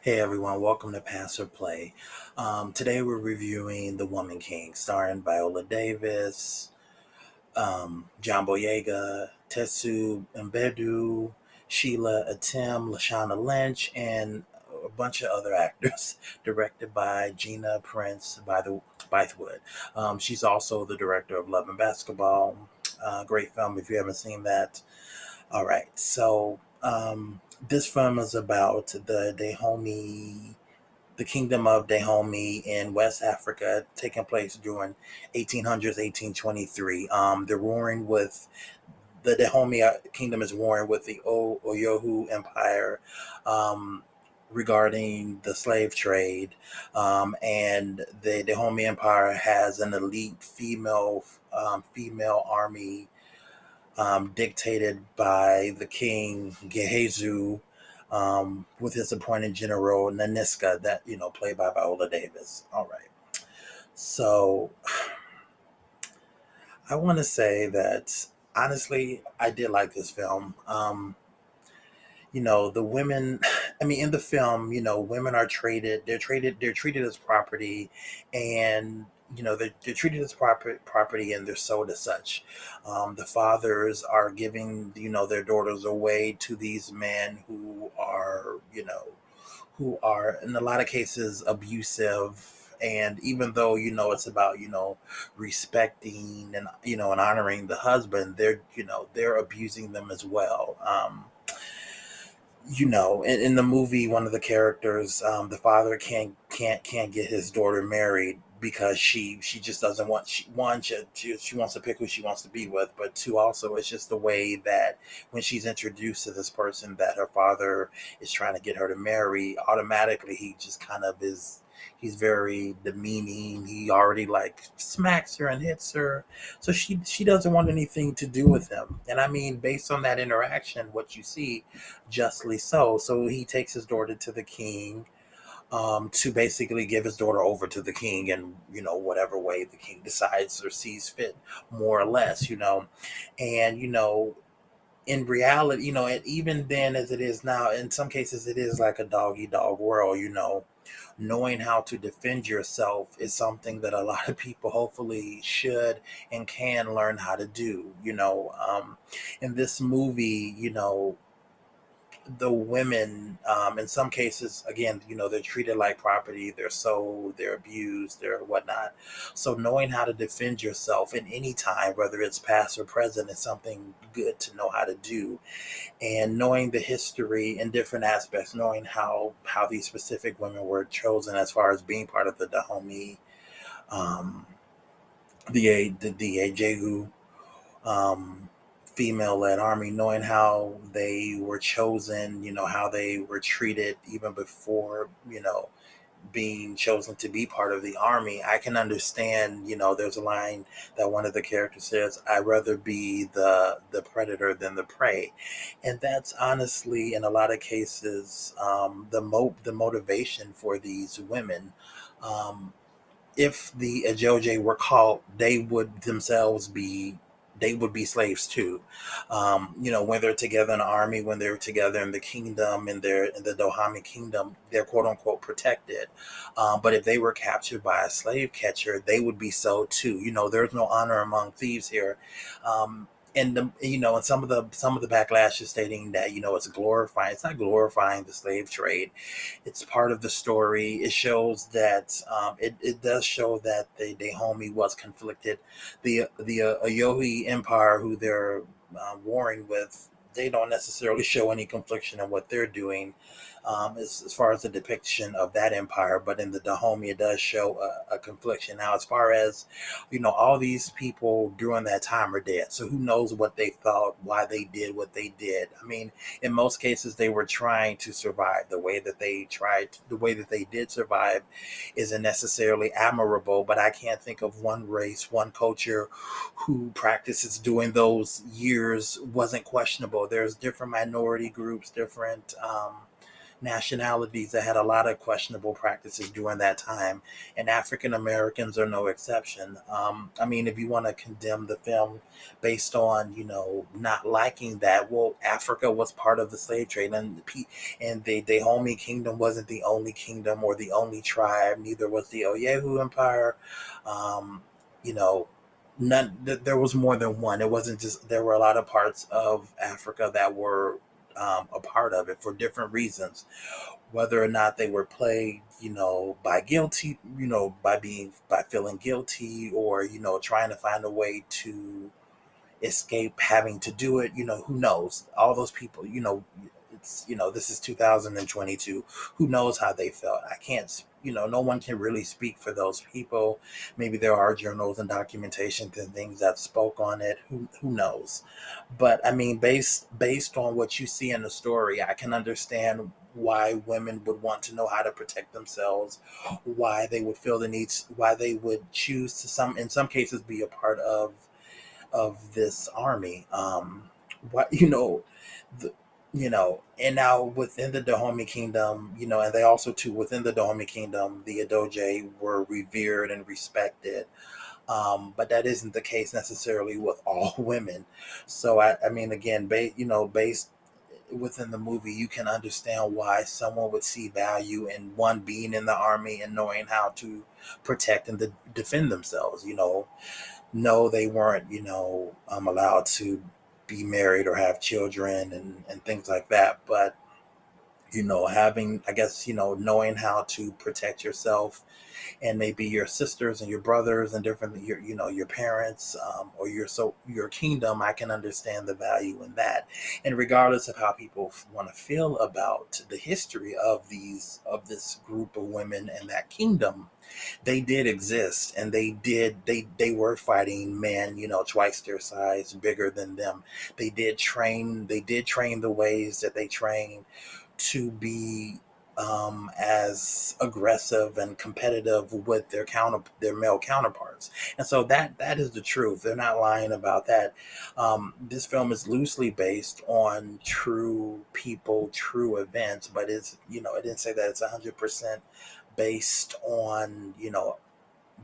Hey everyone, welcome to Pass or Play. Today we're reviewing The Woman King, starring Viola Davis, John Boyega, Mbedu, Sheila, Atim, Lashana Lynch, and a bunch of other actors. Directed by Gina Prince Bythewood. She's also the director of Love and Basketball. Great film if you haven't seen that. All right, so this film is about the kingdom of Dahomey in West Africa, taking place during 1800s, 1823. They're warring with the Dahomey kingdom is warring with the Oyohu Empire regarding the slave trade, and the Dahomey Empire has an elite female army dictated by the king Gehazi, with his appointed general Naniska, that played by Viola Davis. All right, so I want to say that honestly, I did like this film. The women, I mean, in the film, women are traded, they're treated as property, and they're treated as property, and they're sold as such. The fathers are giving, their daughters away to these men who are in a lot of cases abusive. And even though it's about respecting and and honoring the husband, they're abusing them as well. In the movie, one of the characters, the father can't get his daughter married because she just doesn't want she wants to pick who she wants to be with, but two, also it's just the way that when she's introduced to this person that her father is trying to get her to marry, automatically he just kind of is. He's very demeaning. He already like smacks her and hits her, so she doesn't want anything to do with him. And I mean, based on that interaction, what you see, justly so. So he takes his daughter to the king, to basically give his daughter over to the king in whatever way the king decides or sees fit, more or less. And in reality, and even then as it is now, in some cases it is like a dog eat dog world. Knowing how to defend yourself is something that a lot of people hopefully should and can learn how to do. In this movie, the women, in some cases, again, they're treated like property, they're sold, they're abused, they're whatnot. So knowing how to defend yourself in any time, whether it's past or present, is something good to know how to do. And knowing the history in different aspects, knowing how these specific women were chosen as far as being part of the Dahomey, um, the Ajegu, um, female-led army, knowing how they were chosen, how they were treated even before, being chosen to be part of the army. I can understand, there's a line that one of the characters says, "I'd rather be the predator than the prey," and that's honestly, in a lot of cases, the motivation for these women. Um, if the Ajoje were caught, they would be slaves too. When they're together in the army, when they're together in the kingdom, in the Dohami kingdom, they're quote unquote protected. But if they were captured by a slave catcher, they would be so too. There's no honor among thieves here. And and some of the backlash is stating that it's glorifying. It's not glorifying the slave trade. It's part of the story. It shows that, it does show that the Dahomey was conflicted. The Ayohi Empire, who they're warring with, they don't necessarily show any confliction in what they're doing, as far as the depiction of that empire. But in the Dahomey, it does show a confliction. Now, as far as all these people during that time are dead. So who knows what they thought, why they did what they did. I mean, in most cases they were trying to survive. The way that they did survive isn't necessarily admirable, but I can't think of one race, one culture who practices during those years wasn't questionable. There's different minority groups, different nationalities that had a lot of questionable practices during that time, and African Americans are no exception. I mean, if you want to condemn the film based on not liking that, well, Africa was part of the slave trade, and the Dahomey Kingdom wasn't the only kingdom or the only tribe. Neither was the Oyehu Empire. Um, you know, there was more than one. It wasn't just there were a lot of parts of Africa that were a part of it for different reasons, whether or not they were plagued, by guilty, by feeling guilty, or trying to find a way to escape having to do it. Who knows? All those people, it's this is 2022. Who knows how they felt? I can't. No one can really speak for those people. Maybe there are journals and documentations and things that spoke on it. Who knows? But I mean, based on what you see in the story, I can understand why women would want to know how to protect themselves, why they would feel the needs, why they would choose to in some cases be a part of this army. What the, and now within the Dahomey Kingdom, and they also too within the Dahomey Kingdom, the Adoje were revered and respected. But that isn't the case necessarily with all women. So I mean, again, based within the movie, you can understand why someone would see value in one being in the army and knowing how to protect and defend themselves. No, they weren't, allowed to be married or have children and things like that. But, having, I guess, knowing how to protect yourself and maybe your sisters and your brothers and different, your parents, or your kingdom, I can understand the value in that. And regardless of how people want to feel about the history of this group of women and that kingdom, they did exist, and they were fighting men, twice their size, bigger than them. They did train the ways that they trained to be as aggressive and competitive with their male counterparts. And so that is the truth. They're not lying about that. This film is loosely based on true people, true events, but it didn't say that it's 100% based on,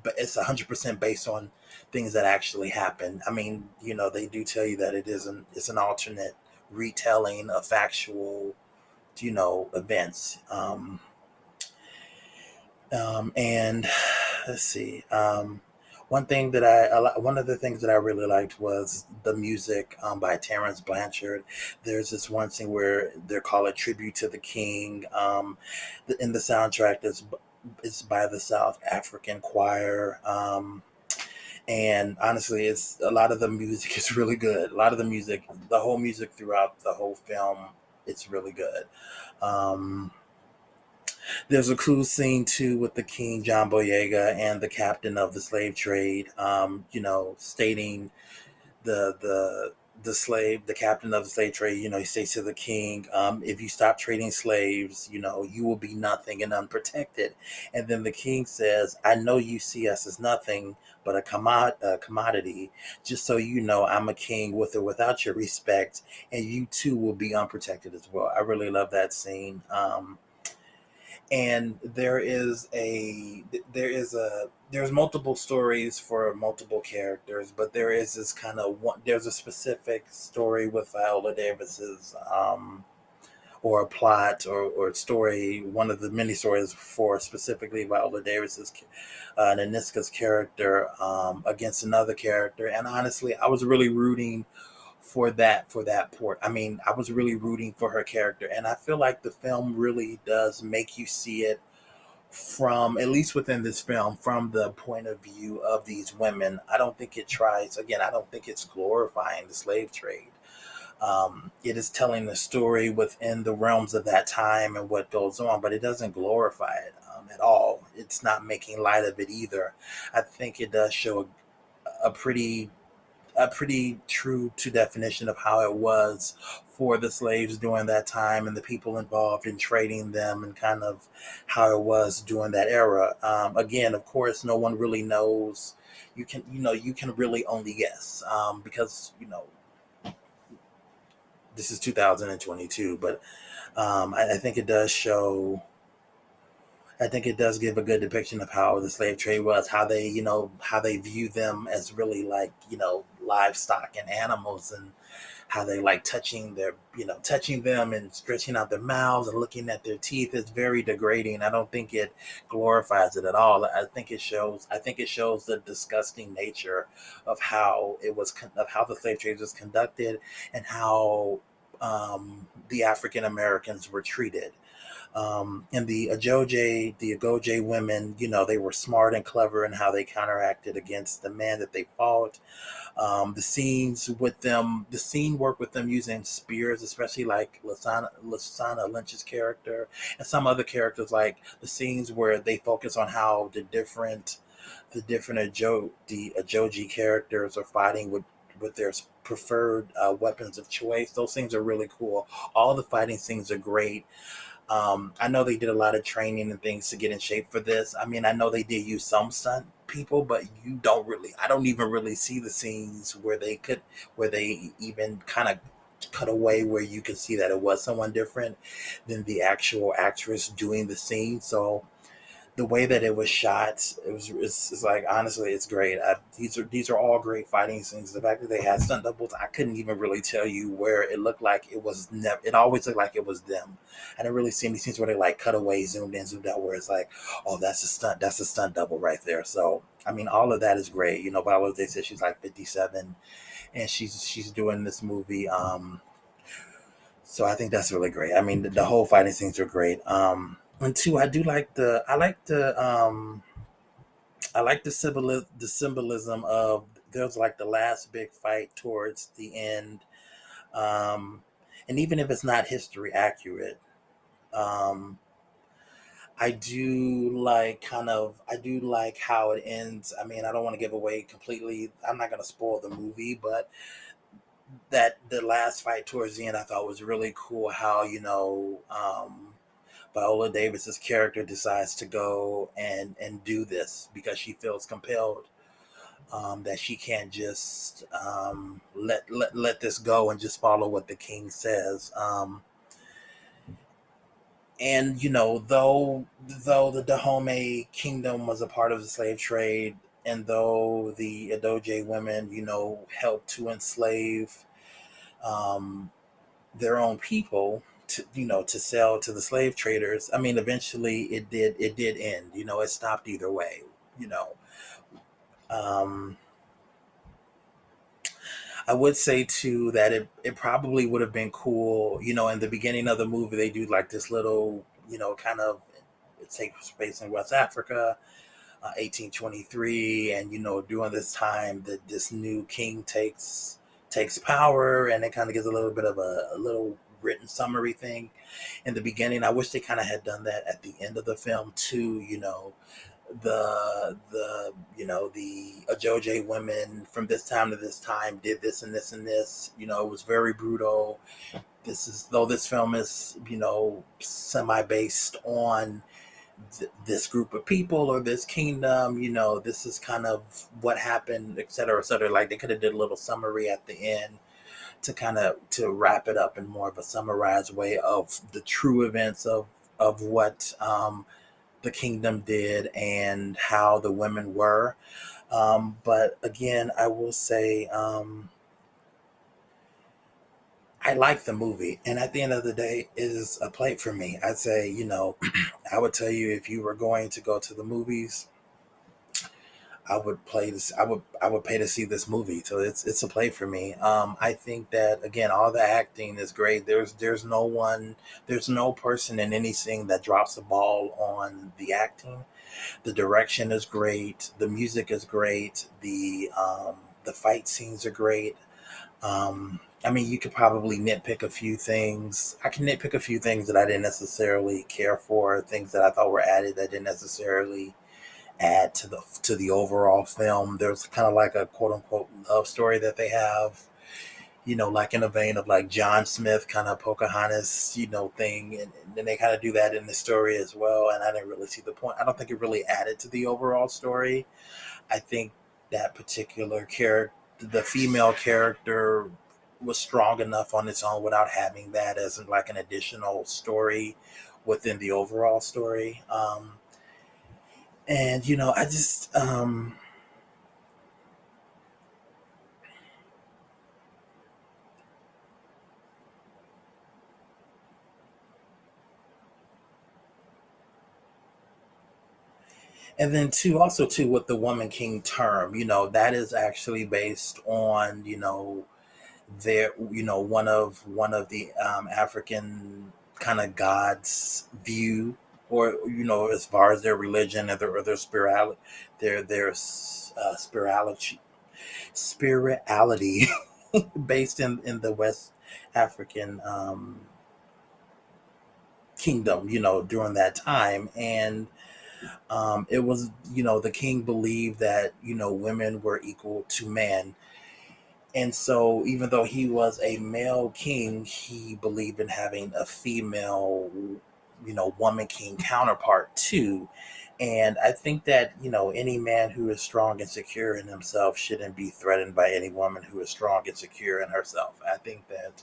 but it's 100% based on things that actually happened. I mean, they do tell you that it's an alternate retelling of factual, events. And let's see. One of the things that I really liked was the music by Terrence Blanchard. There's this one scene where they're called a tribute to the king. In the soundtrack, it's by the South African Choir. And honestly, it's a lot of the music is really good. A lot of the music, the whole music throughout the whole film, it's really good. Um, there's a cool scene too with the King John Boyega and the captain of the slave trade, stating the captain of the slave trade, he says to the king, if you stop trading slaves, you will be nothing and unprotected. And then the king says, I know you see us as nothing but a commodity. Just so you know, I'm a king with or without your respect, and you too will be unprotected as well. I really love that scene. And there's multiple stories for multiple characters, but there is this kind of one. There's a specific story with Viola Davis's, or a plot or story, one of the many stories for specifically Viola Davis's, Naniska's character, against another character. And honestly, I was really rooting for that port. I mean, I was really rooting for her character, and I feel like the film really does make you see it from, at least within this film, from the point of view of these women. I don't think it tries, again, I don't think it's glorifying the slave trade. It is telling the story within the realms of that time and what goes on, but it doesn't glorify it at all. It's not making light of it either. I think it does show a pretty true to definition of how it was for the slaves during that time and the people involved in trading them, and kind of how it was during that era. Again, of course, no one really knows. You can really only guess, because this is 2022. But I think it does show. I think it does give a good depiction of how the slave trade was, how they, how they view them as really like, livestock and animals, and how they like touching touching them and stretching out their mouths and looking at their teeth is very degrading. I don't think it glorifies it at all. I think it shows the disgusting nature of how of how the slave trade was conducted, and how the African Americans were treated. And the Agoje women, they were smart and clever in how they counteracted against the man that they fought. The scene work with them using spears, especially like Lashana Lynch's character, and some other characters, like the scenes where they focus on how the Ajoji characters are fighting with their preferred weapons of choice. Those things are really cool. All the fighting scenes are great. I know they did a lot of training and things to get in shape for this. I mean, I know they did use some stunt people, but I don't even really see the scenes where they even kind of cut away where you could see that it was someone different than the actual actress doing the scene. So the way that it was shot, it's like, honestly, it's great. These are all great fighting scenes. The fact that they had stunt doubles, I couldn't even really tell you where it looked like it was. It always looked like it was them. I didn't really see any scenes where they like cut away, zoomed in, zoomed out, where it's like, oh, that's a stunt double right there. So I mean, all of that is great. Viola, they said she's like 57, and she's doing this movie. So I think that's really great. I mean, the whole fighting scenes are great. And two, I like the symbolism of there's like the last big fight towards the end, um, and even if it's not history accurate, um, I do like how it ends. I mean, I don't want to give away completely. I'm not going to spoil the movie, but that the last fight towards the end I thought was really cool. How Viola Davis's character decides to go and do this because she feels compelled, that she can't just let this go and just follow what the king says. And though the Dahomey kingdom was a part of the slave trade, and though the Adoje women, helped to enslave um, their own people to sell to the slave traders. I mean, eventually it did end. It stopped either way. You know, um, I would say too that it probably would have been cool. In the beginning of the movie, they do like this little, kind of, it takes place in West Africa, 1823, and during this time that this new king takes power, and it kind of gives a little bit of a little written summary thing in the beginning. I wish they kind of had done that at the end of the film too. The Ajoje women from this time to this time did this and this and this. It was very brutal. This film is semi based on this group of people or this kingdom. This is kind of what happened, et cetera, et cetera. Like they could have did a little summary at the end to kind of to wrap it up in more of a summarized way of the true events of what the kingdom did and how the women were. But again, I will say, I like the movie, and at the end of the day, it is a plate for me. I'd say, I would tell you, if you were going to go to the movies, I would play this. I would pay to see this movie. So it's a play for me. I think that again, all the acting is great. There's no person in anything that drops the ball on the acting. The direction is great. The music is great. The fight scenes are great. I mean, you could probably nitpick a few things. I can nitpick a few things that I didn't necessarily care for, things that I thought were added that didn't necessarily add to the overall film. There's kind of like a quote unquote love story that they have, like in a vein of like John Smith kind of Pocahontas, thing, and then they kind of do that in the story as well. And I didn't really see the point. I don't think it really added to the overall story. I think that particular character, the female character, was strong enough on its own without having that as like an additional story within the overall story. And I just and then too, also too, with the woman king term, that is actually based on their one of the African kind of gods view, or as far as their religion and their spirituality, their spirituality based in the West African kingdom, during that time. And it was, the king believed that women were equal to men. And so, even though he was a male king, he believed in having a female, woman king counterpart too. And I think that, any man who is strong and secure in himself shouldn't be threatened by any woman who is strong and secure in herself. I think that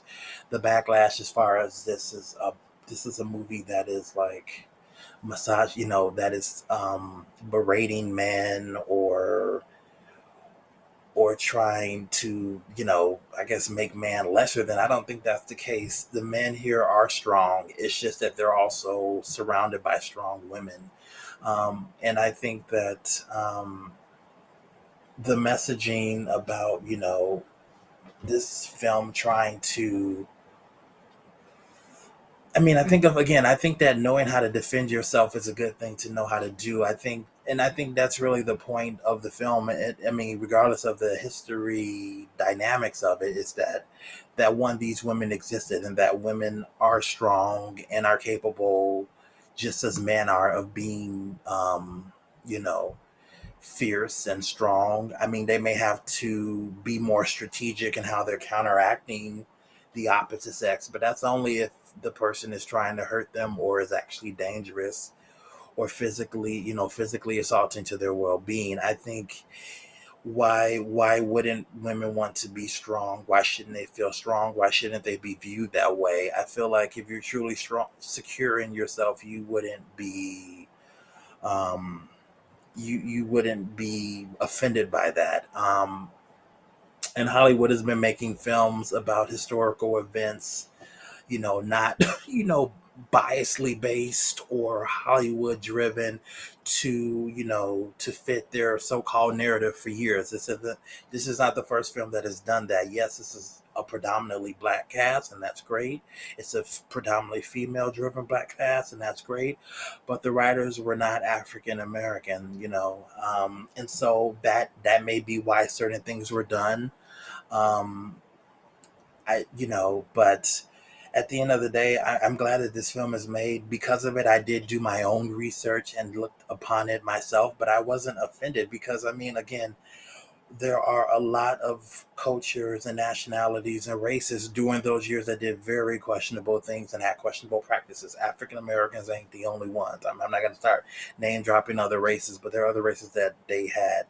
the backlash, as far as this is a movie that is like massage, that is berating men, or trying to, I guess make man lesser than. I don't think that's the case. The men here are strong. It's just that they're also surrounded by strong women. And I think that the messaging about, this film trying to, I think that knowing how to defend yourself is a good thing to know how to do. I think that's really the point of the film. Regardless of the history dynamics of it, is that one, these women existed, and that women are strong and are capable, just as men are, of being, you know, fierce and strong. They may have to be more strategic in how they're counteracting the opposite sex, but that's only if the person is trying to hurt them or is actually dangerous, or physically assaulting to their well-being. I think, why wouldn't women want to be strong? Why shouldn't they feel strong? Why shouldn't they be viewed that way? I feel like if you're truly strong, secure in yourself, um, you wouldn't be offended by that. And Hollywood has been making films about historical events, not, biasly based or Hollywood driven to fit their so-called narrative for years. This is not the first film that has done that. Yes, this is a predominantly black cast, and that's great. It's a predominantly female driven black cast, and that's great. But the writers were not African American, and so that may be why certain things were done. Um, but at the end of the day, I'm glad that this film is made. Because of it, I did do my own research and looked upon it myself, but I wasn't offended because, again, there are a lot of cultures and nationalities and races during those years that did very questionable things and had questionable practices. African Americans ain't the only ones. I'm not going to start name dropping other races, but there are other races that they had,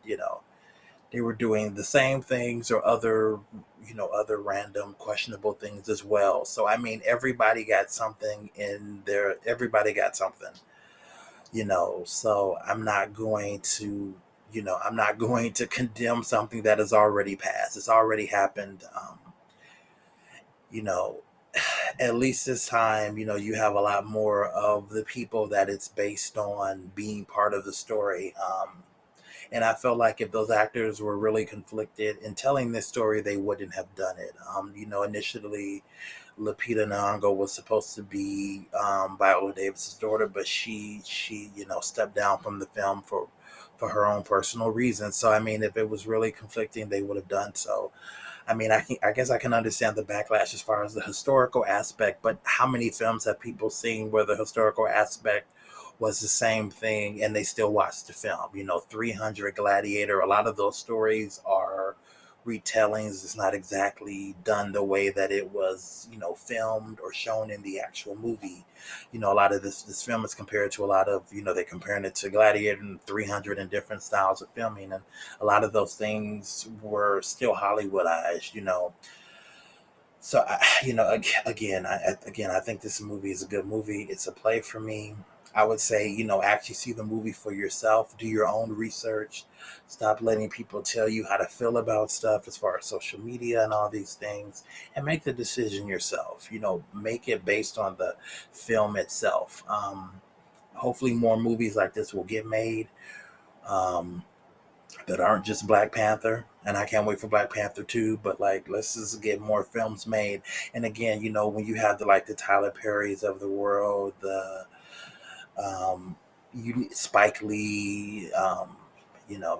they were doing the same things, or other random questionable things as well. So everybody got something in there. Everybody got something, so I'm not going to condemn something that has already passed. It's already happened. You know, at least this time, you have a lot more of the people that it's based on being part of the story. And I felt like if those actors were really conflicted in telling this story, they wouldn't have done it. Initially, Lupita Nyong'o was supposed to be Viola Davis's daughter, but she stepped down from the film for her own personal reasons. So if it was really conflicting, they would have done so. I guess I can understand the backlash as far as the historical aspect, but how many films have people seen where the historical aspect was the same thing and they still watched the film? 300, Gladiator, a lot of those stories are retellings. It's not exactly done the way that it was, filmed or shown in the actual movie. A lot of this film is compared to a lot of, they're comparing it to Gladiator and 300 and different styles of filming, and a lot of those things were still Hollywoodized. So again, I think this movie is a good movie. It's a play for me. I would say, actually see the movie for yourself. Do your own research. Stop letting people tell you how to feel about stuff as far as social media and all these things, and make the decision yourself. Make it based on the film itself. Hopefully, more movies like this will get made. Um, that aren't just Black Panther. And I can't wait for Black Panther 2, but like let's just get more films made. And again, when you have the Tyler Perrys of the world, the um Spike Lee,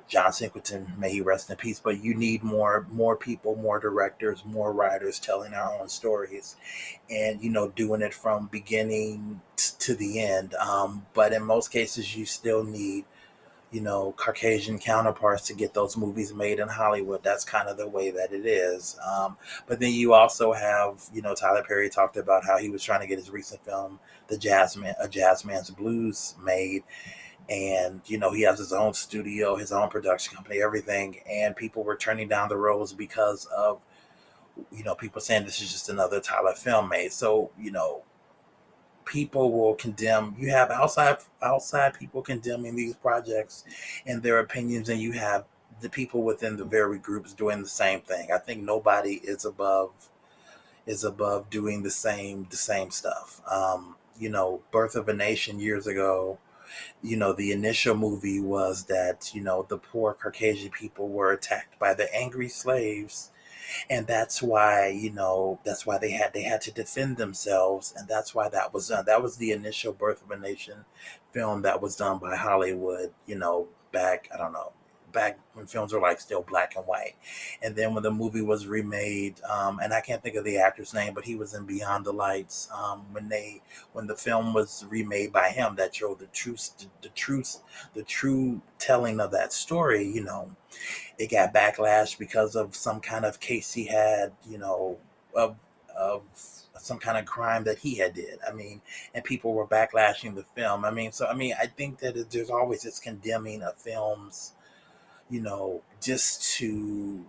John Singleton, may he rest in peace. But you need more people, more directors, more writers telling our own stories, and doing it from beginning to the end. But in most cases, you still need Caucasian counterparts to get those movies made in Hollywood. That's kind of the way that it is. But then you also have, Tyler Perry talked about how he was trying to get his recent film, A Jazz Man's Blues, made. And, he has his own studio, his own production company, everything. And people were turning down the roles because of, people saying this is just another Tyler film made. So, people will condemn, you have outside people condemning these projects and their opinions, and you have the people within the very groups doing the same thing. I think nobody is above doing the same stuff. Birth of a Nation years ago, the initial movie was that the poor Caucasian people were attacked by the angry slaves, and that's why they had to defend themselves, and that's why that was done. That was the initial Birth of a Nation film that was done by Hollywood, back, I don't know, back when films were like still black and white. And then when the movie was remade, and I can't think of the actor's name, but he was in Beyond the Lights, when the film was remade by him, that showed the true telling of that story. It got backlash because of some kind of case he had, of some kind of crime that he had did. I mean, and people were backlashing the film. I think that there's always this condemning of films, just to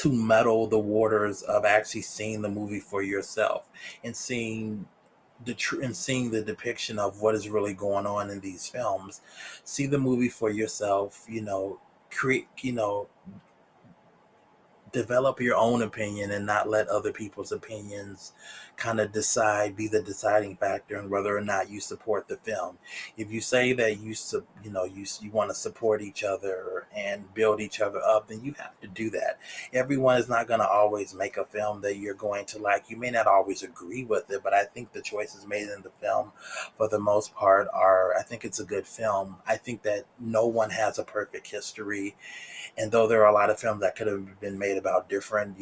muddle the waters of actually seeing the movie for yourself, and seeing the depiction of what is really going on in these films. See the movie for yourself. Create. Develop your own opinion and not let other people's opinions kind of be the deciding factor in whether or not you support the film. If you say that you want to support each other and build each other up, then you have to do that. Everyone is not going to always make a film that you're going to like. You may not always agree with it, but I think the choices made in the film, for the most part, I think it's a good film. I think that no one has a perfect history, and though there are a lot of films that could have been made about different,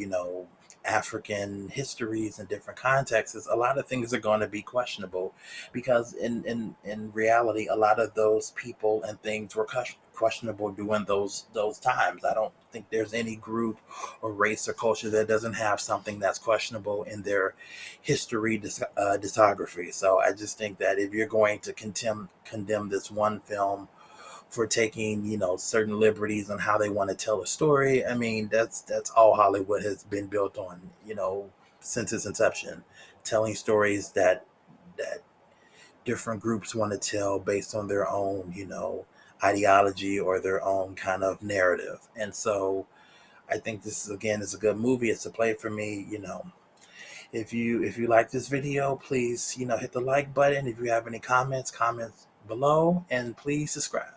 African histories and different contexts, a lot of things are going to be questionable, because in reality, a lot of those people and things were questionable during those times. I don't think there's any group or race or culture that doesn't have something that's questionable in their history discography. So I just think that if you're going to condemn this one film for taking certain liberties on how they want to tell a story. I mean, that's all Hollywood has been built on, since its inception, telling stories that different groups want to tell based on their own ideology or their own kind of narrative. And so I think this is, again, is a good movie. It's a play for me. If you like this video, please hit the like button. If you have any comments below, and please subscribe.